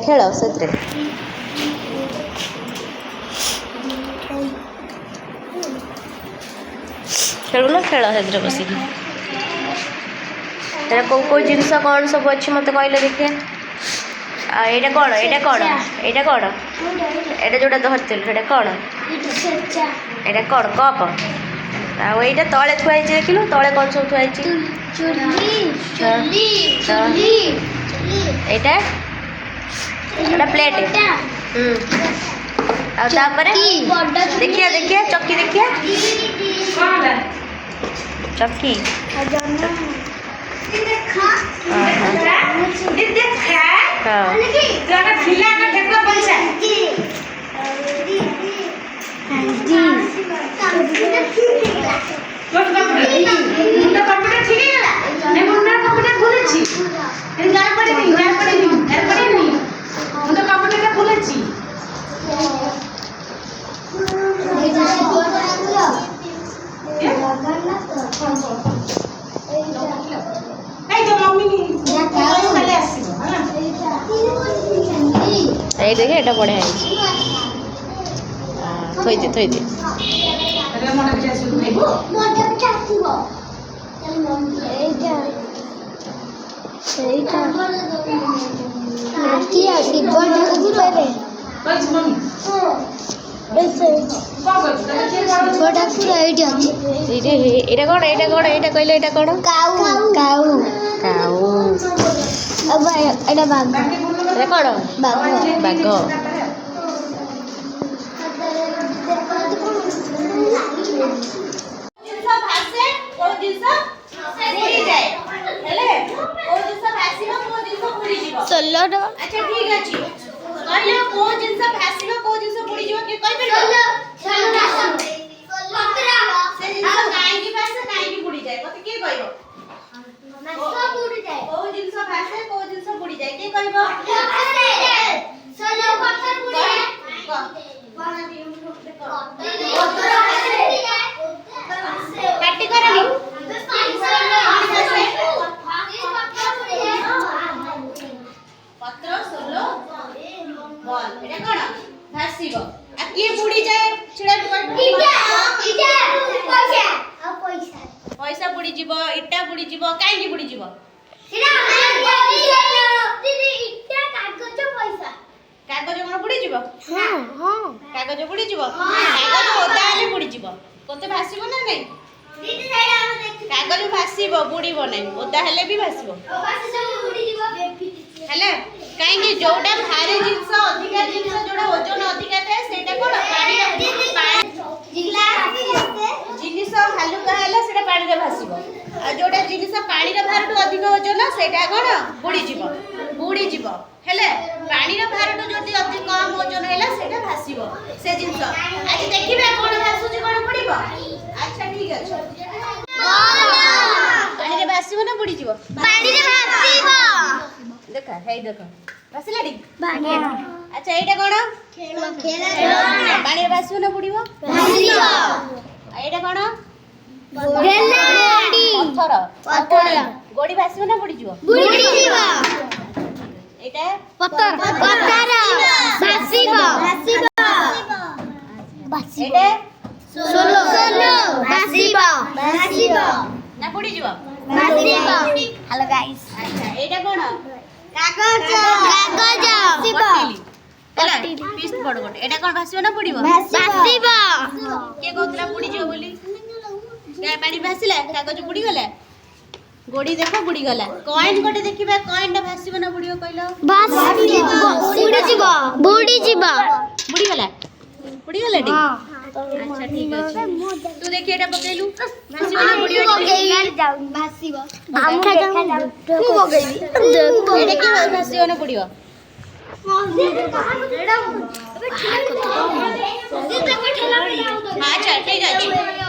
ଖେଳ ସେ ଖେଳୁନ ଖେଳ ସେଥିରେ ବସିକି तेरा को जिनस कौन सब अच्छी मत कहले देखिए एटा कौन एटा कौन एटा कौन एटा जोटा धरती एटा कौन एटा कौन कप आईटा तले थुआई देखिलु तले कौन सब थुआई एटा एटा प्लेट देखिए देखिए चक्की देखिए चक्की देखिए एटा बढ़िया थोई दे अच्छा ठीक अछि कहले को जिंस भासिबो को जिंस बुडी जीव के कहि परबो से जिंस काई की भासे काई की बुडी जाय कते के कहबो भासे बुडी जाय को जिंस भासे को जिंस बुडी जाय के कहबो सोलो पत्थर बुडी जाय काटी करनी पत्र सोलो बॉल एटा कोन भासीबो आ के बुडी जाय छिडा पैसा बुडी जीवो इटा बुडी जीवो काई की बुडी जीवो इटा कागज कोन बुडी जीवो हां कागज बुडी जीवो कागज ओदा हेले बुडी जीवो कोते भासीबो ना नै कागज भासीबो बुडीबो नै ओदा हेले भी भासीबो हेले काई कि जोटा भारी जिंस अधिका जिंस जोटा वजन अधिका थाए सेटा कोन पानी जिनिस हालुका हैला सेटा पानी रे भासीबो आ जोटा जिनिस पानी रे भारटु अधिक वजन सेटा कोन बुडी जीवो हेले पानी रे भारटु जोटी अति कम वजन हैला सेटा भासीबो से जिंस आज देखिबे कोन भासुची कोन बुडीबो अच्छा ठीक अछि पानी रे भासीबो ना बुडी जीवो पानी रे भासीबो देखा हे देखो भासिलाडी अच्छा एटा कोन खेला पानी रे भासीबो ना बुडीबो भासीबो एटा कोन गेलाडी पत्थर गोडी भासीबो ना बुडी जीवो एटा पत्थर भासीबो एटा सोलो भासीबो ना बुडी जीवो हेलो गाइस अच्छा एटा कोन कागज पट्टी पीस बड़ गोटे एटा कोन भासीबो ना बुडीबो भासीबो के कोतरा बुडी जीवो बोली क्या पानी भासीला कागज बुडी गला गोडी देखो बुडी गला कॉइन गोटे देखिबा कॉइन टा भासीबो ना बुडीबो कहलो बुडी जीवो बुडी गला डी अच्छा ठीक अछि तू देखि एटा पकेलु भासीबो ना बुडीबो भासीबो हम देखा जाऊ तू पकेली एटा के भासीबो ना बुडीबो अच्छा ठीक अछि